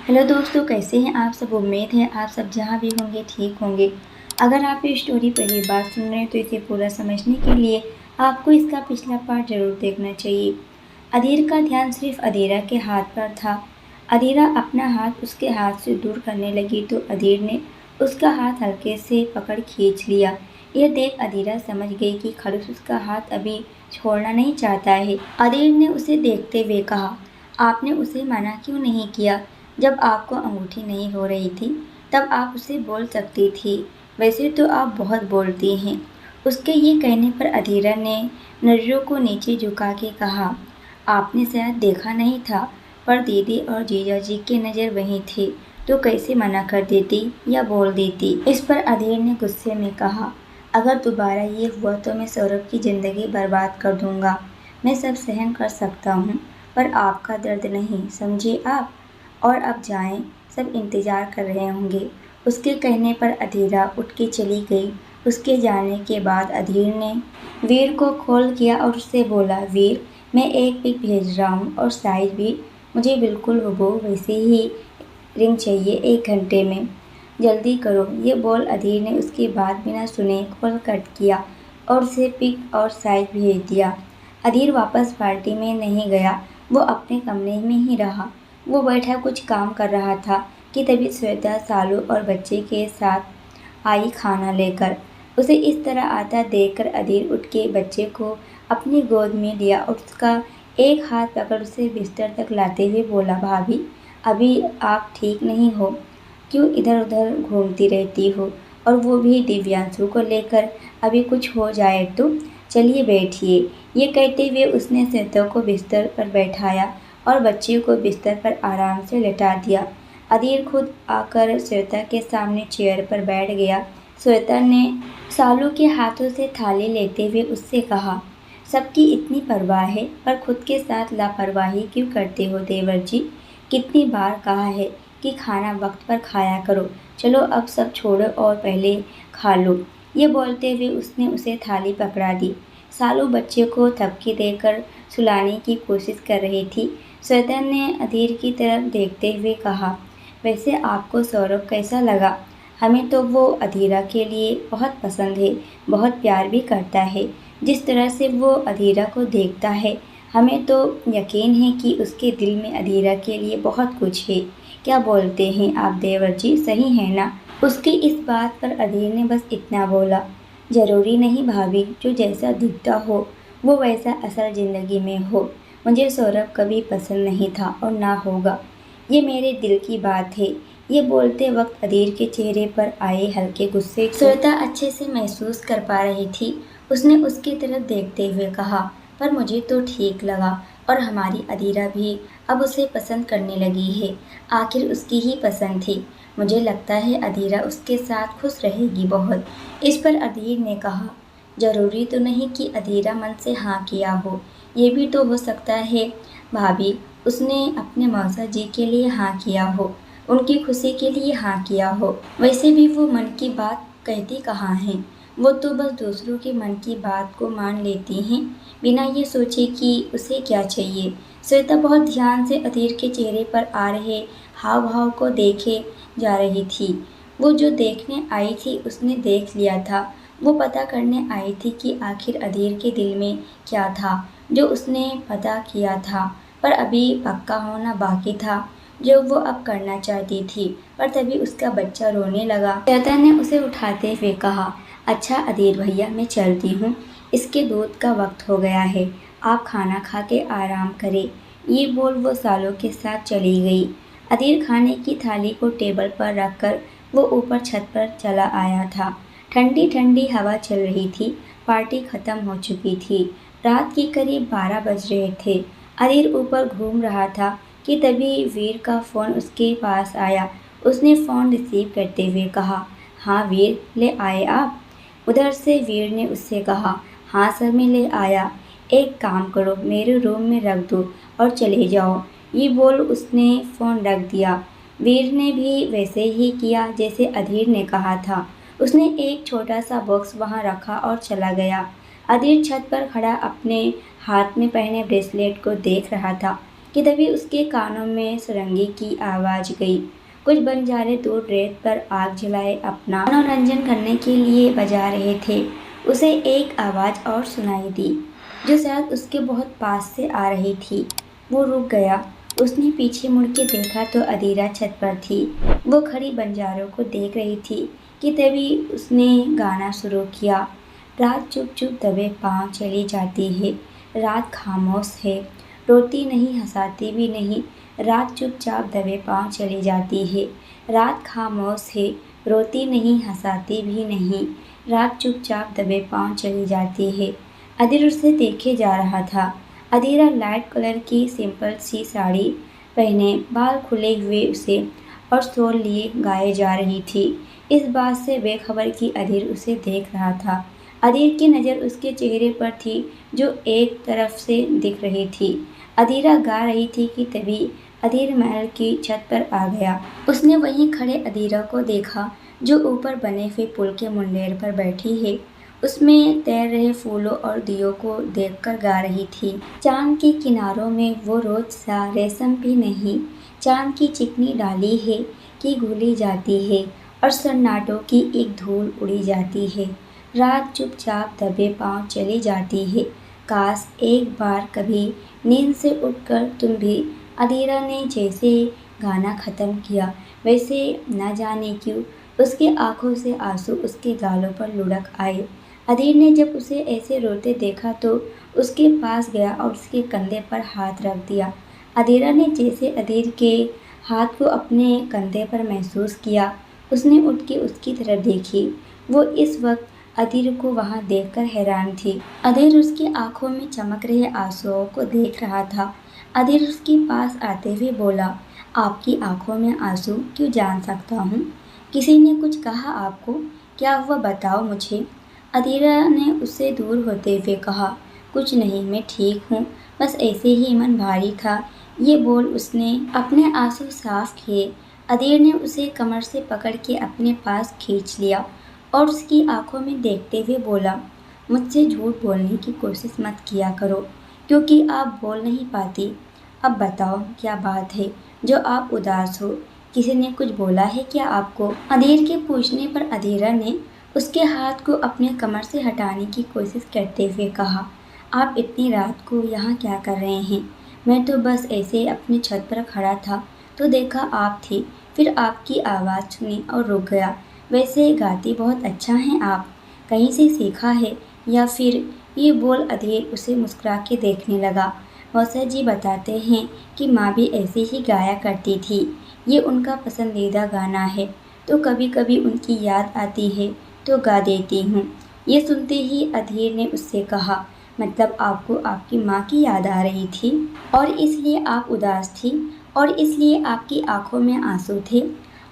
Hello दोस्तों, कैसे हैं आप सब। उम्मीद है आप सब जहाँ भी होंगे ठीक होंगे। अगर आप ये स्टोरी पहली बार सुन रहे हैं तो इसे पूरा समझने के लिए आपको इसका पिछला पार्ट जरूर देखना चाहिए। अधीर का ध्यान सिर्फ अधीरा के हाथ पर था। अधीरा अपना हाथ उसके हाथ से दूर करने लगी तो अधीर ने उसका हाथ हल्के से पकड़ खींच लिया। यह देख अधीरा समझ गई कि खड़ूस उसका हाथ अभी छोड़ना नहीं चाहता है। अधीर ने उसे देखते हुए कहा, आपने उसे मना क्यों नहीं किया? जब आपको अंगूठी नहीं हो रही थी तब आप उसे बोल सकती थी। वैसे तो आप बहुत बोलती हैं। उसके ये कहने पर अधीरा ने नजरों को नीचे झुका के कहा, आपने शायद देखा नहीं था, पर दीदी और जीजा जी की नज़र वहीं थी तो कैसे मना कर देती या बोल देती। इस पर अधीर ने गुस्से में कहा, अगर दोबारा ये हुआ तो मैं सौरभ की ज़िंदगी बर्बाद कर दूंगा। मैं सब सहन कर सकता हूँ, पर आपका दर्द नहीं, समझे आप। और अब जाएं, सब इंतज़ार कर रहे होंगे। उसके कहने पर अधीरा उठ के चली गई। उसके जाने के बाद अधीर ने वीर को कॉल किया और उससे बोला, वीर मैं एक पिक भेज रहा हूँ और साइज भी मुझे बिल्कुल हूबहू वैसे ही रिंग चाहिए 1 घंटे में, जल्दी करो। ये बोल अधीर ने उसकी बात बिना सुने कॉल कट किया और उसे पिक और साइज भेज दिया। अधीर वापस पार्टी में नहीं गया, वो अपने कमरे में ही रहा। वो बैठा कुछ काम कर रहा था कि तभी श्वेता सालू और बच्चे के साथ आई खाना लेकर। उसे इस तरह आता देखकर अधीर उठ के बच्चे को अपनी गोद में लिया और उसका एक हाथ पकड़ उसे बिस्तर तक लाते हुए बोला, भाभी अभी आप ठीक नहीं हो, क्यों इधर उधर घूमती रहती हो, और वो भी दिव्यांशु को लेकर, अभी कुछ हो जाए तो। चलिए बैठिए। ये कहते हुए उसने श्वेता को बिस्तर पर बैठाया और बच्चे को बिस्तर पर आराम से लेटा दिया। अधीर खुद आकर श्वेता के सामने चेयर पर बैठ गया। श्वेता ने सालू के हाथों से थाली लेते हुए उससे कहा, सबकी इतनी परवाह है पर खुद के साथ लापरवाही क्यों करते हो देवर जी? कितनी बार कहा है कि खाना वक्त पर खाया करो। चलो अब सब छोड़ो और पहले खा लो। ये बोलते हुए उसने उसे थाली पकड़ा दी। सालू बच्चे को थपकी देकर सुलाने की कोशिश कर रही थी। श्वेता ने अधीर की तरफ देखते हुए कहा, वैसे आपको सौरभ कैसा लगा? हमें तो वो अधीरा के लिए बहुत पसंद है, बहुत प्यार भी करता है। जिस तरह से वो अधीरा को देखता है, हमें तो यकीन है कि उसके दिल में अधीरा के लिए बहुत कुछ है। क्या बोलते हैं आप देवर जी, सही है ना? उसकी इस बात पर अधीर ने बस इतना बोला, जरूरी नहीं भाभी, जो जैसा दिखता हो वो वैसा असल ज़िंदगी में हो। मुझे सौरभ कभी पसंद नहीं था और ना होगा, ये मेरे दिल की बात है। ये बोलते वक्त अधीर के चेहरे पर आए हल्के गुस्से को श्वेता अच्छे से महसूस कर पा रही थी। उसने उसकी तरफ देखते हुए कहा, पर मुझे तो ठीक लगा और हमारी अधीरा भी अब उसे पसंद करने लगी है। आखिर उसकी ही पसंद थी। मुझे लगता है अधीरा उसके साथ खुश रहेगी बहुत। इस पर अधीर ने कहा, जरूरी तो नहीं कि अधीरा मन से हाँ किया हो, ये भी तो हो सकता है भाभी उसने अपने मौसा जी के लिए हाँ किया हो, उनकी खुशी के लिए हाँ किया हो। वैसे भी वो मन की बात कहती कहाँ हैं, वो तो बस दूसरों के मन की बात को मान लेती हैं बिना ये सोचे कि उसे क्या चाहिए। श्वेता बहुत ध्यान से अधीर के चेहरे पर आ रहे हाव भाव को देखे जा रही थी। वो जो देखने आई थी उसने देख लिया था। वो पता करने आई थी कि आखिर अधीर के दिल में क्या था, जो उसने पता किया था पर अभी पक्का होना बाकी था, जो वो अब करना चाहती थी। पर तभी उसका बच्चा रोने लगा। श्वेता ने उसे उठाते हुए कहा, अच्छा अधीर भैया मैं चलती हूँ, इसके दूध का वक्त हो गया है, आप खाना खा के आराम करें। ये बोल वो सालों के साथ चली गई। अधीर खाने की थाली को टेबल पर रखकर वो ऊपर छत पर चला आया था। ठंडी ठंडी हवा चल रही थी। पार्टी खत्म हो चुकी थी। रात के करीब 12 बज रहे थे। अधीर ऊपर घूम रहा था कि तभी वीर का फ़ोन उसके पास आया। उसने फ़ोन रिसीव करते हुए कहा, हाँ वीर, ले आए आप? उधर से वीर ने उससे कहा, हाँ सर मैं ले आया। एक काम करो, मेरे रूम में रख दो और चले जाओ। ये बोल उसने फ़ोन रख दिया। वीर ने भी वैसे ही किया जैसे अधीर ने कहा था। उसने एक छोटा सा बॉक्स वहाँ रखा और चला गया। अधीर छत पर खड़ा अपने हाथ में पहने ब्रेसलेट को देख रहा था कि कि तभी उसके कानों में सारंगी की आवाज़ गई। कुछ बंजारे दूर रेत पर आग जलाए अपना मनोरंजन करने के लिए बजा रहे थे। उसे एक आवाज़ और सुनाई दी, जो शायद उसके बहुत पास से आ रही थी। वो रुक गया। उसने पीछे मुड़ के देखा तो अदीरा छत पर थी। वो खड़ी बंजारों को देख रही थी कि तभी उसने गाना शुरू किया। रात चुप चुप दबे पाँव चली जाती है, रात खामोश है, रोती नहीं हंसाती भी नहीं। रात चुपचाप दबे पाँव चली जाती है, रात खामोश है, रोती नहीं हंसाती भी नहीं। रात चुपचाप दबे पाँव चली जाती है। अदीर उसे देखे जा रहा था। अदीरा लाइट कलर की सिंपल सी साड़ी पहने, बाल खुले हुए उसे और शॉल लिए गाए जा रही थी। इस बात से बेखबर कि अदीर उसे देख रहा था। अदीर की नज़र उसके चेहरे पर थी, जो एक तरफ से दिख रही थी। अदीरा गा रही थी कि तभी अदीर महल की छत पर आ गया। उसने वहीं खड़े अदीरा को देखा, जो ऊपर बने हुए पुल के मुंडेर पर बैठी है। उसमें तैर रहे फूलों और दियों को देखकर गा रही थी। चांद के किनारों में वो रोज सा रेशम भी नहीं, चांद की चिकनी डाली है कि घुली जाती है और सन्नाटों की एक धूल उड़ी जाती है। रात चुपचाप दबे पाँव चली जाती है। काश एक बार कभी नींद से उठकर तुम भी। अदीरा ने जैसे गाना ख़त्म किया, वैसे न जाने क्यों उसकी आंखों से आंसू उसके गालों पर लुढ़क आए। अदीर ने जब उसे ऐसे रोते देखा तो उसके पास गया और उसके कंधे पर हाथ रख दिया। अदीरा ने जैसे अदीर के हाथ को अपने कंधे पर महसूस किया, उसने उठ के उसकी तरफ देखी। वो इस वक्त अदीर को वहाँ देखकर हैरान थी। अदीर उसकी आंखों में चमक रहे आंसुओं को देख रहा था। अदीर उसके पास आते हुए बोला, आपकी आंखों में आंसू क्यों, जान सकता हूँ? किसी ने कुछ कहा आपको? क्या हुआ बताओ मुझे। अदीरा ने उससे दूर होते हुए कहा, कुछ नहीं, मैं ठीक हूँ, बस ऐसे ही मन भारी था। ये बोल उसने अपने आंसू साफ किए। अदीर ने उसे कमर से पकड़ के अपने पास खींच लिया और उसकी आंखों में देखते हुए बोला, मुझसे झूठ बोलने की कोशिश मत किया करो, क्योंकि आप बोल नहीं पाती। अब बताओ क्या बात है जो आप उदास हो? किसी ने कुछ बोला है क्या आपको? अदीर के पूछने पर अदीरा ने उसके हाथ को अपने कमर से हटाने की कोशिश करते हुए कहा, आप इतनी रात को यहाँ क्या कर रहे हैं? मैं तो बस ऐसे अपनी छत पर खड़ा था तो देखा आप थी, फिर आपकी आवाज़ सुनी और रुक गया। वैसे गाती बहुत अच्छा हैं आप, कहीं से सीखा है या फिर? ये बोल अधीर उसे मुस्कुरा के देखने लगा। मौसा जी बताते हैं कि माँ भी ऐसे ही गाया करती थी। ये उनका पसंदीदा गाना है, तो कभी कभी उनकी याद आती है तो गा देती हूँ। ये सुनते ही अधीर ने उससे कहा, मतलब आपको आपकी माँ की याद आ रही थी और इसलिए आप उदास थी और इसलिए आपकी आंखों में आंसू थे?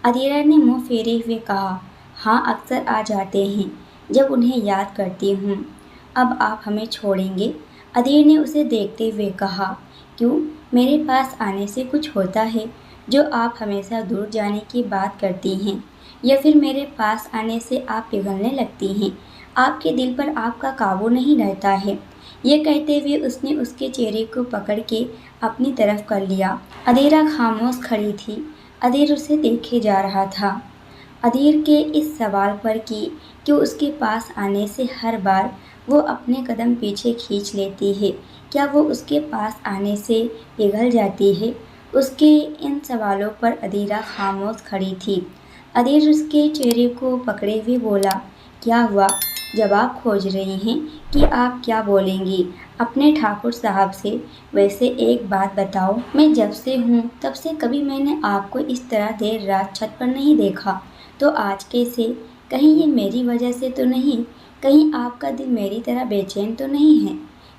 अधीरा ने मुंह फेरे हुए कहा, हाँ अक्सर आ जाते हैं जब उन्हें याद करती हूँ। अब आप हमें छोड़ेंगे? अधीर ने उसे देखते हुए कहा, क्यों, मेरे पास आने से कुछ होता है जो आप हमेशा दूर जाने की बात करती हैं, या फिर मेरे पास आने से आप पिघलने लगती हैं, आपके दिल पर आपका काबू नहीं रहता है? ये कहते हुए उसने उसके चेहरे को पकड़ के अपनी तरफ कर लिया। अधीरा खामोश खड़ी थी। अधीर उसे देखे जा रहा था। अधीर के इस सवाल पर कि क्यों उसके पास आने से हर बार वो अपने कदम पीछे खींच लेती है, क्या वो उसके पास आने से पिघल जाती है, उसके इन सवालों पर अधीरा खामोश खड़ी थी। अधीर उसके चेहरे को पकड़े हुए बोला, क्या हुआ, जवाब खोज रही हैं कि आप क्या बोलेंगी अपने ठाकुर साहब से? वैसे एक बात बताओ, मैं जब से हूँ तब से कभी मैंने आपको इस तरह देर रात छत पर नहीं देखा, तो आज कैसे? कहीं ये मेरी वजह से तो नहीं? कहीं आपका दिल मेरी तरह बेचैन तो नहीं है?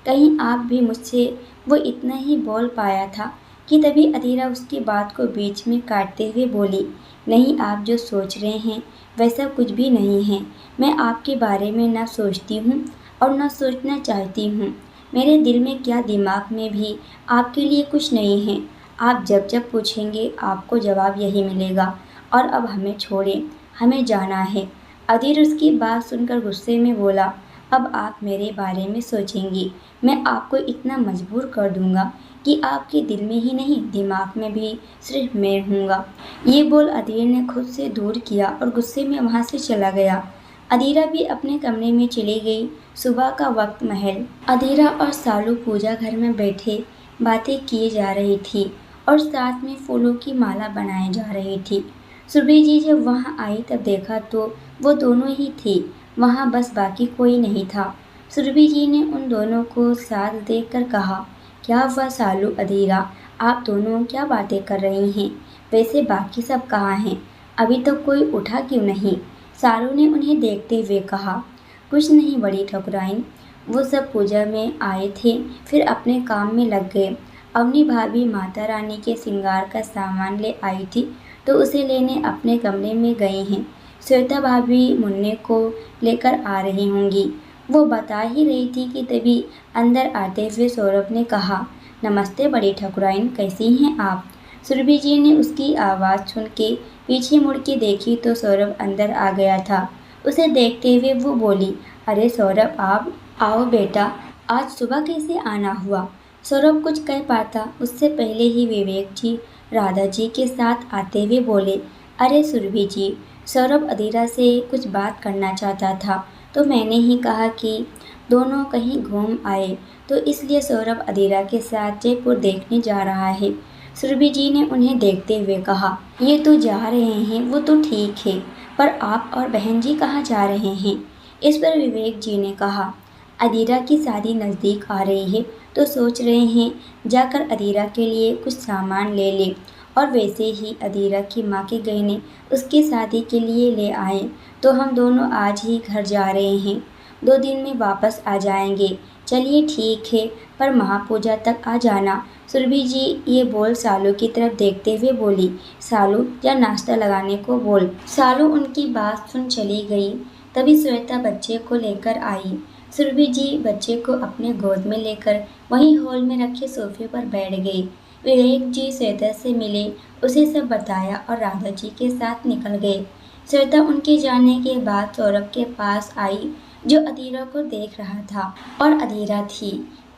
कहीं आप भी मुझसे वो इतना ही बोल पाया था? कि तभी अधीरा उसकी बात को बीच में काटते हुए बोली, नहीं, आप जो सोच रहे हैं वैसा कुछ भी नहीं है। मैं आपके बारे में ना सोचती हूँ और ना सोचना चाहती हूँ। मेरे दिल में क्या दिमाग में भी आपके लिए कुछ नहीं है। आप जब जब पूछेंगे आपको जवाब यही मिलेगा। और अब हमें छोड़ें, हमें जाना है। अधीर उसकी बात सुनकर गुस्से में बोला, अब आप मेरे बारे में सोचेंगी। मैं आपको इतना मजबूर कर दूंगा कि आपके दिल में ही नहीं दिमाग में भी सिर्फ मैं हूँगा। ये बोल अधीर ने खुद से दूर किया और गुस्से में वहाँ से चला गया। अधीरा भी अपने कमरे में चली गई। सुबह का वक्त महल। अधीरा और सालू पूजा घर में बैठे बातें किए जा रही थी और साथ में फूलों की माला बनाई जा रही थी। सुरभि जी जब वहाँ आई तब देखा तो वो दोनों ही थी वहाँ, बस बाकी कोई नहीं था। सुरभि जी ने उन दोनों को साथ देखकर कहा, क्या हुआ सालू अधीरा, आप दोनों क्या बातें कर रही हैं? वैसे बाकी सब कहाँ हैं? अभी तक कोई उठा क्यों नहीं? सालू ने उन्हें देखते हुए कहा, कुछ नहीं बड़ी ठकुराइन, वो सब पूजा में आए थे फिर अपने काम में लग गए। अवनी भाभी माता रानी के श्रृंगार का सामान ले आई थी तो उसे लेने अपने कमरे में गई हैं। श्वेता भाभी मुन्ने को लेकर आ रही होंगी। वो बता ही रही थी कि तभी अंदर आते हुए सौरभ ने कहा, नमस्ते बड़ी ठकुराइन, कैसी हैं आप? सुरभि जी ने उसकी आवाज़ सुन के पीछे मुड़ के देखी तो सौरभ अंदर आ गया था। उसे देखते हुए वो बोली, अरे सौरभ, आप आओ बेटा, आज सुबह कैसे आना हुआ? सौरभ कुछ कह पाता उससे पहले ही विवेक जी राधा जी के साथ आते हुए बोले, अरे सुरभि जी, सौरभ अधीरा से कुछ बात करना चाहता था तो मैंने ही कहा कि दोनों कहीं घूम आए, तो इसलिए सौरभ अधीरा के साथ जयपुर देखने जा रहा है। सुरभि जी ने उन्हें देखते हुए कहा, ये तो जा रहे हैं वो तो ठीक है, पर आप और बहन जी कहाँ जा रहे हैं? इस पर विवेक जी ने कहा, अधीरा की शादी नज़दीक आ रही है तो सोच रहे हैं जाकर अधीरा के लिए कुछ सामान ले लें, और वैसे ही अधीरा की माँ के गहने उसकी शादी के लिए ले आए, तो हम दोनों आज ही घर जा रहे हैं, 2 दिन में वापस आ जाएंगे। चलिए ठीक है, पर महापूजा तक आ जाना। सुरभि जी ये बोल सालू की तरफ देखते हुए बोली, सालू या नाश्ता लगाने को बोल। सालू उनकी बात सुन चली गई। तभी श्वेता बच्चे को लेकर आई। सुरभि जी बच्चे को अपने गोद में लेकर वहीं हॉल में रखे सोफे पर बैठ गई। विवेक जी श्वेता से मिले, उसे सब बताया और राधा जी के साथ निकल गए। श्वेता उनके जाने के बाद सौरभ के पास आई जो अधीरा को देख रहा था और अधीरा थी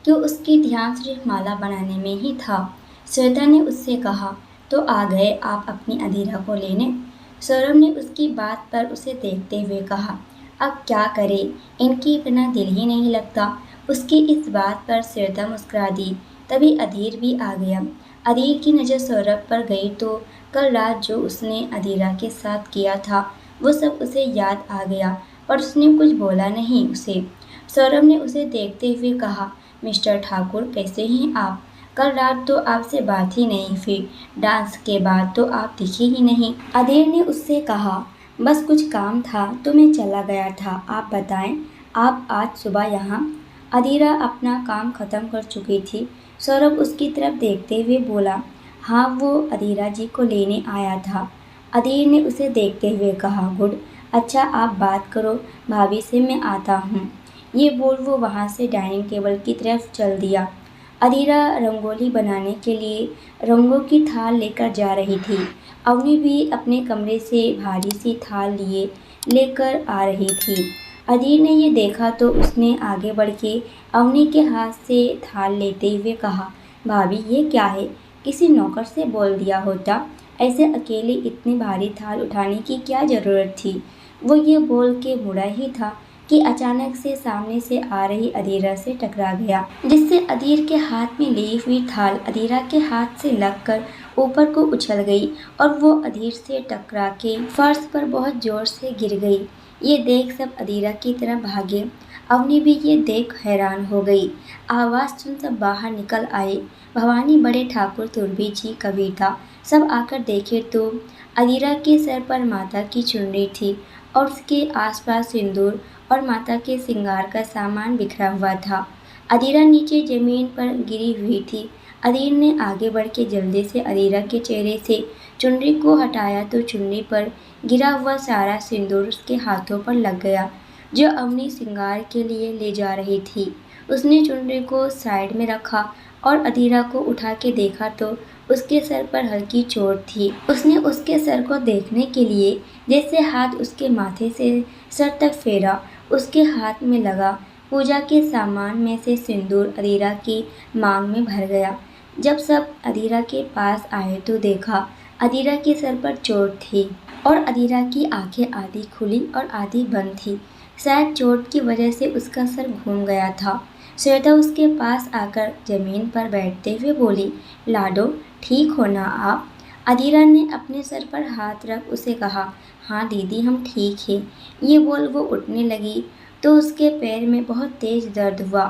कि उसकी ध्यान सिर्फ माला बनाने में ही था। श्वेता ने उससे कहा, तो आ गए आप अपनी अधीरा को लेने? सौरभ ने उसकी बात पर उसे देखते हुए कहा, अब क्या करें, इनकी बिना दिल ही नहीं लगता। उसकी इस बात पर श्वेता मुस्कुरा दी। तभी अधीर भी आ गया। अधीर की नज़र सौरभ पर गई तो कल रात जो उसने अधीरा के साथ किया था वो सब उसे याद आ गया, पर उसने कुछ बोला नहीं उसे। सौरभ ने उसे देखते हुए कहा, मिस्टर ठाकुर कैसे हैं आप? कल रात तो आपसे बात ही नहीं हुई, डांस के बाद तो आप दिखे ही नहीं। अधीर ने उससे कहा, बस कुछ काम था तो मैं चला गया था, आप बताएं, आप आज सुबह यहाँ? अधीरा अपना काम ख़त्म कर चुकी थी। सौरभ उसकी तरफ देखते हुए बोला, हाँ वो अधीरा जी को लेने आया था। अधीर ने उसे देखते हुए कहा, गुड, अच्छा आप बात करो भाभी से, मैं आता हूँ। ये बोल वो वहाँ से डाइनिंग टेबल की तरफ चल दिया। अधीरा रंगोली बनाने के लिए रंगों की थाल लेकर जा रही थी। अवनी भी अपने कमरे से भारी सी थाल लेकर आ रही थी। अधीर ने ये देखा तो उसने आगे बढ़ के अवनी के हाथ से थाल लेते हुए कहा, भाभी ये क्या है? किसी नौकर से बोल दिया होता, ऐसे अकेले इतनी भारी थाल उठाने की क्या ज़रूरत थी? वो ये बोल के मुड़ा ही था कि अचानक से सामने से आ रही अधीरा से टकरा गया, जिससे अधीर के हाथ में ली हुई थाल अधीरा के हाथ से लगकर ऊपर को उछल गई और वो अधीर से टकरा के फर्श पर बहुत जोर से गिर गई। ये देख सब अधीरा की तरफ भागे। अवनी भी ये देख हैरान हो गई। आवाज़ सुन सब बाहर निकल आए। भवानी, बड़े ठाकुर, तुर्बी जी, कविता सब आकर देखे तो अधीरा के सर पर माता की चुनरी थी और उसके आसपास सिंदूर और माता के श्रृंगार का सामान बिखरा हुआ था। अधीरा नीचे जमीन पर गिरी हुई थी। अधीर ने आगे बढ़ के जल्दी से अधीरा के चेहरे से चुनरी को हटाया तो चुनरी पर गिरा हुआ सारा सिंदूर उसके हाथों पर लग गया जो अवनी श्रृंगार के लिए ले जा रही थी। उसने चुनरी को साइड में रखा और अधीरा को उठा के देखा तो उसके सर पर हल्की चोट थी। उसने उसके सर को देखने के लिए जैसे हाथ उसके माथे से सर तक फेरा उसके हाथ में लगा पूजा के सामान में से सिंदूर अधीरा की मांग में भर गया। जब सब अधीरा के पास आए तो देखा अधीरा के सर पर चोट थी और अधीरा की आंखें आधी खुली और आधी बंद थी। शायद चोट की वजह से उसका सर घूम गया था। श्वेता उसके पास आकर जमीन पर बैठते हुए बोली, लाडो ठीक हो ना आप? अधीरा ने अपने सर पर हाथ रख उसे कहा, हाँ दीदी हम ठीक हैं। ये बोल वो उठने लगी तो उसके पैर में बहुत तेज दर्द हुआ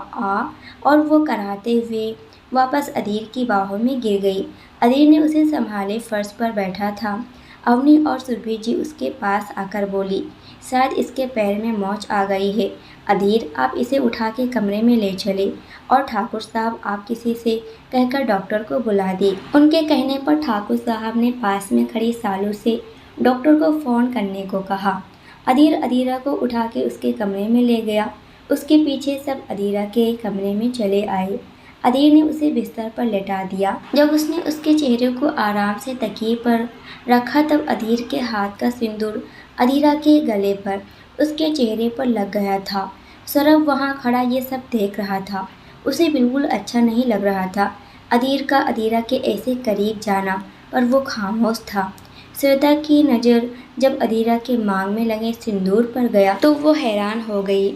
और वो कराहते हुए वापस अधीर की बाहों में गिर गई। अधीर ने उसे संभाले फर्श पर बैठा था। अवनी और सुरभि जी उसके पास आकर बोली, शायद इसके पैर में मोच आ गई है। अधीर आप इसे उठा के कमरे में ले चले और ठाकुर साहब आप किसी से कहकर डॉक्टर को बुला दी। उनके कहने पर ठाकुर साहब ने पास में खड़ी सालू से डॉक्टर को फ़ोन करने को कहा। अधीर अधीरा को उठा के उसके कमरे में ले गया। उसके पीछे सब अधीरा के कमरे में चले आए। अधीर ने उसे बिस्तर पर लेटा दिया। जब उसने उसके चेहरे को आराम से तकिए पर रखा तब अधीर के हाथ का सिंदूर अधीरा के गले पर उसके चेहरे पर लग गया था। सौरभ वहाँ खड़ा ये सब देख रहा था। उसे बिल्कुल अच्छा नहीं लग रहा था अधीर का अधीरा के ऐसे करीब जाना, पर वो खामोश था। श्वेता की नज़र जब अधीरा के मांग में लगे सिंदूर पर गया तो वो हैरान हो गई।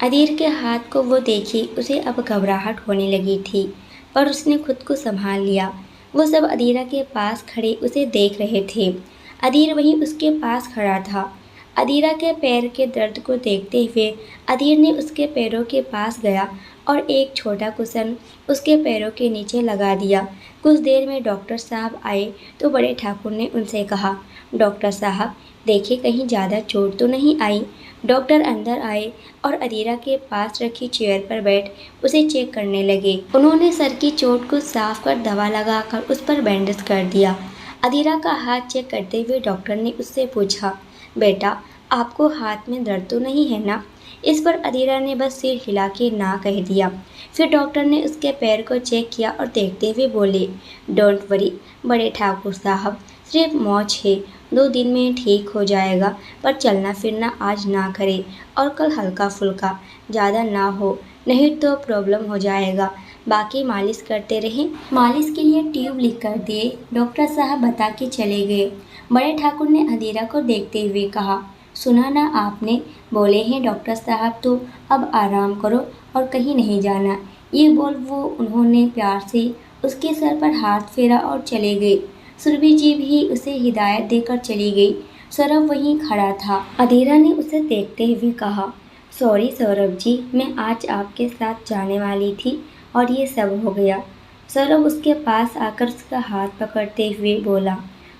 अधीर के हाथ को वो देखी, उसे अब घबराहट होने लगी थी, पर उसने खुद को संभाल लिया। वो सब अधीरा के पास खड़े उसे देख रहे थे। अधीर वहीं उसके पास खड़ा था। अधीरा के पैर के दर्द को देखते हुए अधीर ने उसके पैरों के पास गया और एक छोटा कुशन उसके पैरों के नीचे लगा दिया। कुछ देर में डॉक्टर साहब आए तो बड़े ठाकुर ने उनसे कहा, डॉक्टर साहब देखिए कहीं ज़्यादा चोट तो नहीं आई। डॉक्टर अंदर आए और अधीरा के पास रखी चेयर पर बैठ उसे चेक करने लगे। उन्होंने सर की चोट को साफ कर दवा लगाकर उस पर बैंडेज कर दिया। अधीरा का हाथ चेक करते हुए डॉक्टर ने उससे पूछा, बेटा आपको हाथ में दर्द तो नहीं है ना? इस पर अधीरा ने बस सिर हिला के ना कह दिया। फिर डॉक्टर ने उसके पैर को चेक किया और देखते हुए बोले, डोंट वरी बड़े ठाकुर साहब, सिर्फ मोच है, 2 दिन में ठीक हो जाएगा, पर चलना फिरना आज ना करे और कल हल्का फुल्का, ज़्यादा ना हो, नहीं तो प्रॉब्लम हो जाएगा। बाकी मालिश करते रहें। मालिश के लिए ट्यूब लिख कर दिए, डॉक्टर साहब बता के चले गए। बड़े ठाकुर ने अधीरा को देखते हुए कहा, सुना ना आपने, बोले हैं डॉक्टर साहब तो अब आराम करो और कहीं नहीं जाना। ये बोल वो उन्होंने प्यार से उसके सर पर हाथ फेरा और चले गए। सुरभि जी भी उसे हिदायत देकर चली गई। सौरभ वहीं खड़ा था। अधीरा ने उसे देखते हुए कहा, सॉरी सौरभ जी, मैं आज आपके साथ जाने वाली थी और ये सब हो गया। सौरभ उसके पास आकर उसका हाथ पकड़ते हुए बोला,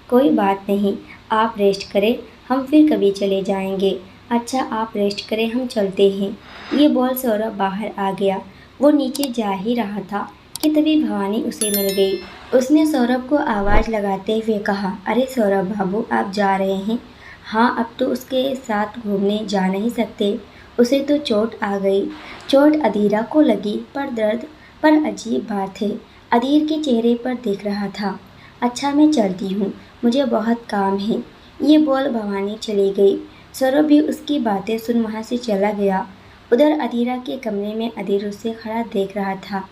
कोई बात नहीं, आप रेस्ट करें, हम फिर कभी चले जाएंगे। अच्छा आप रेस्ट करें, हम चलते हैं। ये बोल सौरभ बाहर आ गया। वो नीचे जा ही रहा था कि तभी भवानी उसे मिल गई। उसने सौरभ को आवाज़ लगाते हुए कहा, अरे सौरभ बाबू आप जा रहे हैं? हाँ अब तो उसके साथ घूमने जा नहीं सकते, उसे तो चोट आ गई। चोट अधीरा को लगी पर अजीब बात है अधीर के चेहरे पर दिख रहा था। अच्छा मैं चलती हूँ, मुझे बहुत काम है। ये बोल भवानी चली गई। सौरभ भी उसकी बातें सुन वहाँ से चला गया। उधर अधीरा के कमरे में अधीर उसे खड़ा देख रहा था।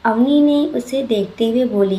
अवनी ने उसे देखते हुए बोली,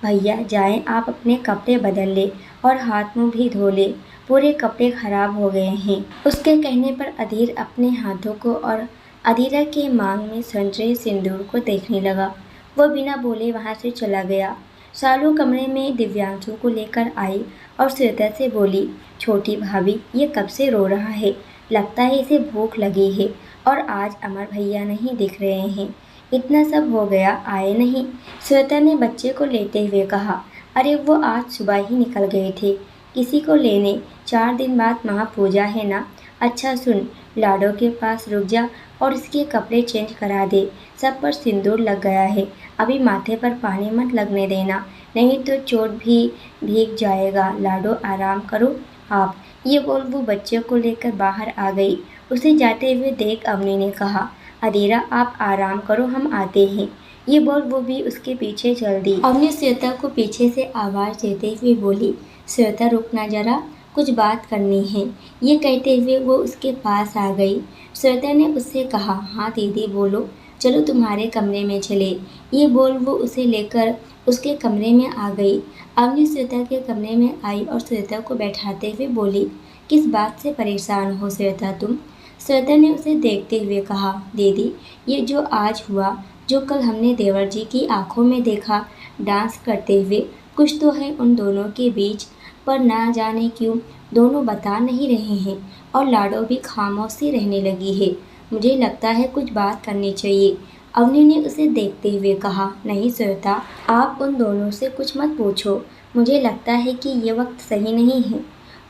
भैया जाएं आप अपने कपड़े बदल ले और हाथ मुंह भी धो ले, पूरे कपड़े खराब हो गए हैं। उसके कहने पर अधीर अपने हाथों को और अधीरा के मांग में संजय सिंदूर को देखने लगा। वो बिना बोले वहाँ से चला गया। सालू कमरे में दिव्यांशु को लेकर आई और श्वेता से बोली, छोटी भाभी ये कब से रो रहा है, लगता है इसे भूख लगी है और आज अमर भैया नहीं दिख रहे हैं। इतना सब हो गया आए नहीं। श्वेता ने बच्चे को लेते हुए कहा, अरे वो आज सुबह ही निकल गए थे किसी को लेने, 4 दिन बाद महापूजा है ना। अच्छा सुन, लाडो के पास रुक जा और इसके कपड़े चेंज करा दे, सब पर सिंदूर लग गया है, अभी माथे पर पानी मत लगने देना, नहीं तो चोट भी भीग जाएगा। लाडो आराम करो आप। ये बोल वो बच्चे को लेकर बाहर आ गई। उसे जाते हुए देख अवनी ने कहा, अधीरा आप आराम करो, हम आते हैं। ये बोल वो भी उसके पीछे चल दी। अवनी श्वेता को पीछे से आवाज़ देते हुए बोली, श्वेता रुकना जरा। कुछ बात करनी है। ये कहते हुए वो उसके पास आ गई। श्वेता ने उससे कहा, हाँ दीदी बोलो, चलो तुम्हारे कमरे में चले। ये बोल वो उसे लेकर उसके कमरे में आ गई। अवनी श्वेता के कमरे में आई और श्वेता को बैठाते हुए बोली, किस बात से परेशान हो श्वेता तुम? श्वेता ने उसे देखते हुए कहा, दीदी ये जो आज हुआ, जो कल हमने देवर जी की आंखों में देखा डांस करते हुए, कुछ तो है उन दोनों के बीच, पर ना जाने क्यों दोनों बता नहीं रहे हैं और लाडो भी खामोश सी रहने लगी है। मुझे लगता है कुछ बात करनी चाहिए। अवनी ने उसे देखते हुए कहा, नहीं श्वेता, आप उन दोनों से कुछ मत पूछो। मुझे लगता है कि ये वक्त सही नहीं है,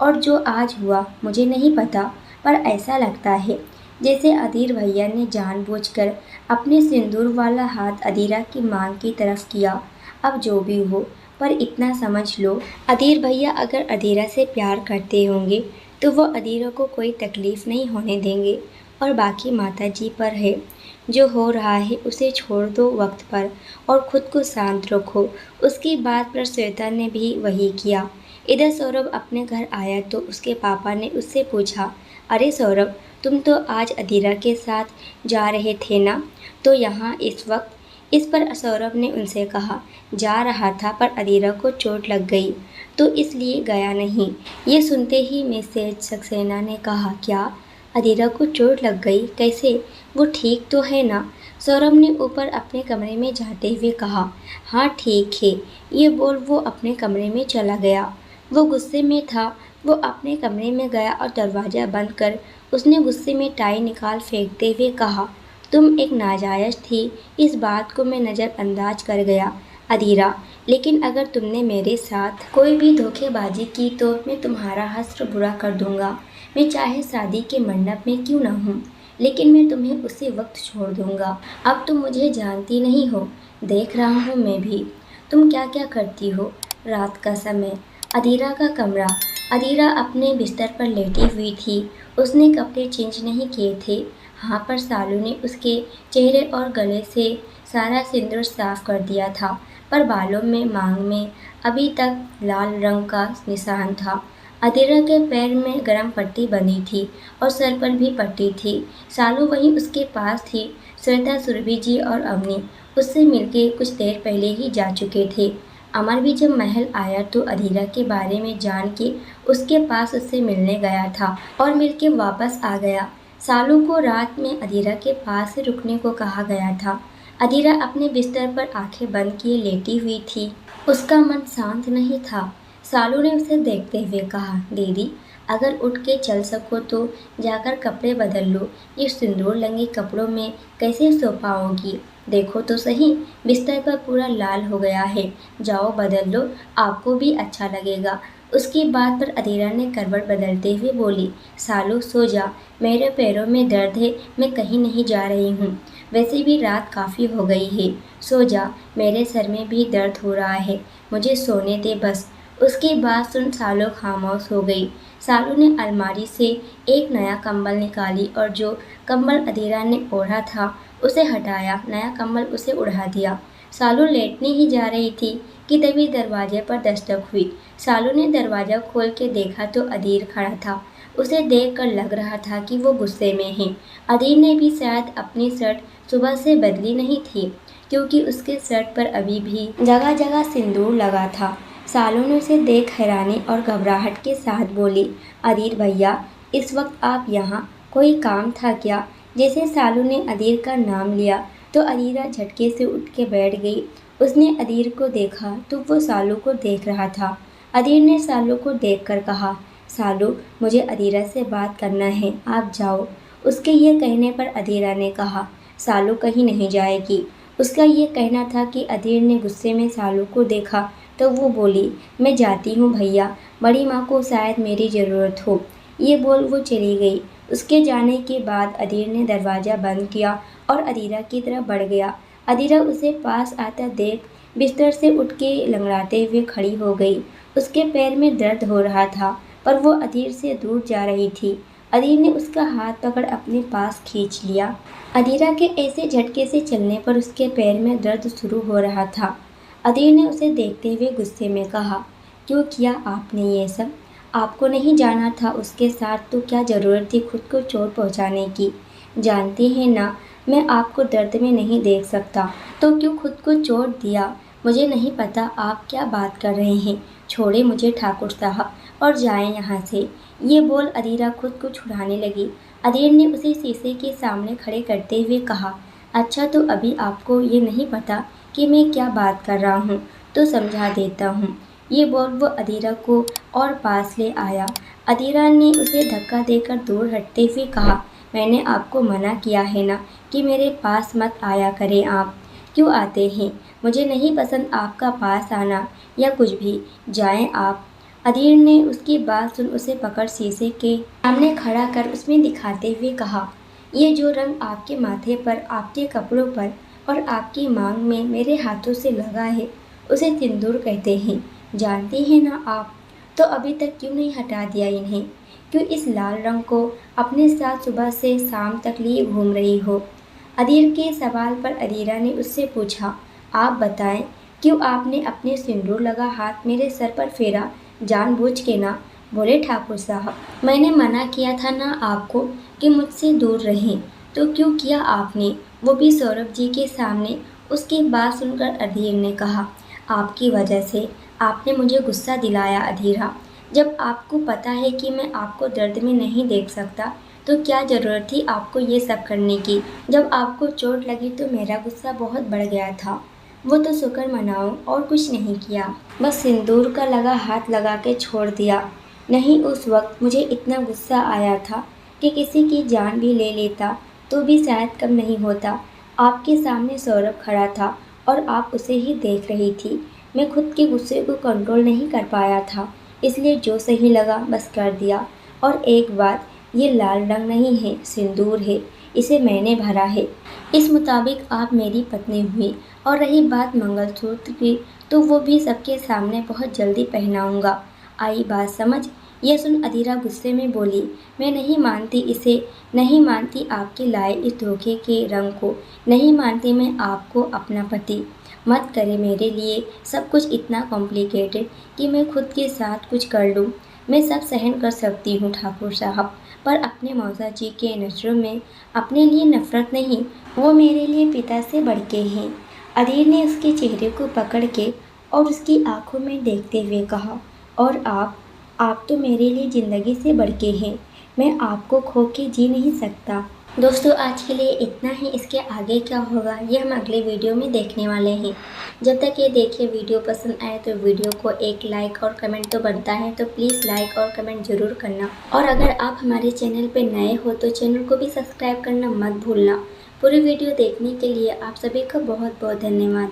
और जो आज हुआ मुझे नहीं पता, पर ऐसा लगता है जैसे अधीर भैया ने जानबूझकर अपने सिंदूर वाला हाथ अधीरा की मांग की तरफ किया। अब जो भी हो, पर इतना समझ लो, अधीर भैया अगर अधीरा से प्यार करते होंगे तो वो अधीरा को कोई तकलीफ़ नहीं होने देंगे, और बाकी माता जी पर है। जो हो रहा है उसे छोड़ दो वक्त पर और ख़ुद को शांत रखो। उसकी बात पर श्वेता ने भी वही किया। इधर सौरभ अपने घर आया तो उसके पापा ने उससे पूछा, अरे सौरभ, तुम तो आज अधीरा के साथ जा रहे थे ना, तो यहाँ इस वक्त? इस पर सौरभ ने उनसे कहा, जा रहा था पर अधीरा को चोट लग गई तो इसलिए गया नहीं। ये सुनते ही मिसेज सक्सेना ने कहा, क्या अधीरा को चोट लग गई? कैसे? वो ठीक तो है ना? सौरभ ने ऊपर अपने कमरे में जाते हुए कहा, हाँ ठीक है। ये बोल वो अपने कमरे में चला गया। वो गुस्से में था। वो अपने कमरे में गया और दरवाज़ा बंद कर उसने गुस्से में टाई निकाल फेंकते हुए कहा, तुम एक नाजायज़ थी, इस बात को मैं नज़रअंदाज कर गया अधीरा, लेकिन अगर तुमने मेरे साथ कोई भी धोखेबाजी की तो मैं तुम्हारा हश्र बुरा कर दूंगा। मैं चाहे शादी के मंडप में क्यों ना हूँ, लेकिन मैं तुम्हें उसी वक्त छोड़ दूंगा। अब तुम मुझे जानती नहीं हो, देख रहा हूँ मैं भी तुम क्या क्या करती हो। रात का समय, अधीरा का कमरा। अधीरा अपने बिस्तर पर लेटी हुई थी। उसने कपड़े चेंज नहीं किए थे। हाँ, पर सालू ने उसके चेहरे और गले से सारा सिंदूर साफ कर दिया था, पर बालों में, मांग में अभी तक लाल रंग का निशान था। अधीरा के पैर में गरम पट्टी बंधी थी और सर पर भी पट्टी थी। सालू वहीं उसके पास थी। श्वेता, सुरभि जी और अवनी उससे मिलके कुछ देर पहले ही जा चुके थे। अमर भी जब महल आया तो अधीरा के बारे में जान के उसके पास उससे मिलने गया था और मिलके वापस आ गया। सालू को रात में अधीरा के पास रुकने को कहा गया था। अधीरा अपने बिस्तर पर आंखें बंद किए लेटी हुई थी। उसका मन शांत नहीं था। सालू ने उसे देखते हुए कहा, दीदी अगर उठ के चल सको तो जाकर कपड़े बदल लो। ये सिंदूर लंगे कपड़ों में कैसे सो पाओगी? देखो तो सही, बिस्तर पर पूरा लाल हो गया है। जाओ बदल लो, आपको भी अच्छा लगेगा। उसकी बात पर अधीरा ने करवट बदलते हुए बोली, सालू सो जा, मेरे पैरों में दर्द है, मैं कहीं नहीं जा रही हूँ। वैसे भी रात काफ़ी हो गई है, सो जा, मेरे सर में भी दर्द हो रहा है, मुझे सोने दे बस। उसकी बात सुन सालू खामोश हो गई। सालू ने अलमारी से एक नया कंबल निकाली और जो कंबल अधीरा ने ओढ़ा था उसे हटाया, नया कंबल उसे उड़ा दिया। सालू लेटने ही जा रही थी कि तभी दरवाजे पर दस्तक हुई। सालू ने दरवाज़ा खोल के देखा तो अधीर खड़ा था। उसे देखकर लग रहा था कि वो गुस्से में है। अधीर ने भी शायद अपनी शर्ट सुबह से बदली नहीं थी, क्योंकि उसके शर्ट पर अभी भी जगह जगह सिंदूर लगा था। सालू ने उसे देख हैरानी और घबराहट के साथ बोली, अधीर भैया, इस वक्त आप यहाँ, कोई काम था क्या? जैसे सालू ने अधीर का नाम लिया तो अधीरा झटके से उठ के बैठ गई। उसने अधीर को देखा तो वो सालू को देख रहा था। अधीर ने सालू को देखकर कहा, सालू मुझे अधीरा से बात करना है, आप जाओ। उसके ये कहने पर अधीरा ने कहा, सालू कहीं नहीं जाएगी। उसका ये कहना था कि अधीर ने गुस्से में सालू को देखा तो वो बोली, मैं जाती हूँ भैया, बड़ी माँ को शायद मेरी ज़रूरत हो। ये बोल वो चली गई। उसके जाने के बाद अधीर ने दरवाज़ा बंद किया और अधीरा की तरफ बढ़ गया। अधीरा उसे पास आता देख बिस्तर से उठ के लंगड़ाते हुए खड़ी हो गई। उसके पैर में दर्द हो रहा था, पर वो अधीर से दूर जा रही थी। अधीर ने उसका हाथ पकड़ अपने पास खींच लिया। अधीरा के ऐसे झटके से चलने पर उसके पैर में दर्द शुरू हो रहा था। अधीर ने उसे देखते हुए गुस्से में कहा, क्यों किया आपने ये सब? आपको नहीं जाना था उसके साथ तो क्या ज़रूरत थी खुद को चोट पहुंचाने की। जानती हैं ना, मैं आपको दर्द में नहीं देख सकता, तो क्यों खुद को चोट दिया। मुझे नहीं पता आप क्या बात कर रहे हैं। छोड़े मुझे ठाकुर साहब और जाएं यहाँ से। ये बोल अदीरा खुद को छुड़ाने लगी। अधीर ने उसे शीशे के सामने खड़े करते हुए कहा, अच्छा तो अभी आपको ये नहीं पता कि मैं क्या बात कर रहा हूँ, तो समझा देता हूँ। ये बोल वो अदीरा को और पास ले आया। अदीरा ने उसे धक्का देकर दूर हटते हुए कहा, मैंने आपको मना किया है ना कि मेरे पास मत आया करें। आप क्यों आते हैं। मुझे नहीं पसंद आपका पास आना या कुछ भी। जाएं आप। अधीर ने उसकी बात सुन उसे पकड़ शीशे के सामने खड़ा कर उसमें दिखाते हुए कहा, ये जो रंग आपके माथे पर, आपके कपड़ों पर और आपकी मांग में मेरे हाथों से लगा है, उसे सिंदूर कहते हैं। जानती हैं ना आप। तो अभी तक क्यों नहीं हटा दिया इन्हें। क्यों इस लाल रंग को अपने साथ सुबह से शाम तक लिए घूम रही हो। अधीर के सवाल पर अधीरा ने उससे पूछा, आप बताएं, क्यों आपने अपने सिंदूर लगा हाथ मेरे सर पर फेरा, जानबूझ के ना। बोले ठाकुर साहब, मैंने मना किया था ना आपको कि मुझसे दूर रहें, तो क्यों किया आपने, वो भी सौरभ जी के सामने। उसकी बात सुनकर अधीर ने कहा, आपकी वजह से आपने मुझे गुस्सा दिलाया अधीरा। जब आपको पता है कि मैं आपको दर्द में नहीं देख सकता, तो क्या ज़रूरत थी आपको ये सब करने की। जब आपको चोट लगी तो मेरा गुस्सा बहुत बढ़ गया था। वो तो शुक्र मनाओ और कुछ नहीं किया, बस सिंदूर का लगा हाथ लगा के छोड़ दिया। नहीं, उस वक्त मुझे इतना गुस्सा आया था कि किसी की जान भी ले लेता तो भी शायद कम नहीं होता। आपके सामने सौरभ खड़ा था और आप उसे ही देख रही थी। मैं खुद के गुस्से को कंट्रोल नहीं कर पाया था, इसलिए जो सही लगा बस कर दिया। और एक बात, ये लाल रंग नहीं है, सिंदूर है, इसे मैंने भरा है। इस मुताबिक आप मेरी पत्नी हुई। और रही बात मंगलसूत्र की, तो वो भी सबके सामने बहुत जल्दी पहनाऊंगा। आई बात समझ। ये सुन अधीरा गुस्से में बोली, मैं नहीं मानती इसे, नहीं मानती आपके लाए इस धोखे के रंग को, नहीं मानती मैं आपको अपना पति। मत करे मेरे लिए सब कुछ इतना कॉम्प्लिकेटेड कि मैं खुद के साथ कुछ कर लूँ। मैं सब सहन कर सकती हूँ ठाकुर साहब, पर अपने मौसा जी के नज़रों में अपने लिए नफरत नहीं, वो मेरे लिए पिता से बढ़ के हैं। अधीर ने उसके चेहरे को पकड़ के और उसकी आंखों में देखते हुए कहा, और आप तो मेरे लिए ज़िंदगी से बढ़ के हैं। मैं आपको खो के जी नहीं सकता। दोस्तों आज के लिए इतना ही। इसके आगे क्या होगा ये हम अगले वीडियो में देखने वाले हैं। जब तक ये देखिए वीडियो पसंद आए तो वीडियो को एक लाइक और कमेंट तो बनता है, तो प्लीज़ लाइक और कमेंट ज़रूर करना। और अगर आप हमारे चैनल पर नए हो तो चैनल को भी सब्सक्राइब करना मत भूलना। पूरी वीडियो देखने के लिए आप सभी का बहुत बहुत धन्यवाद।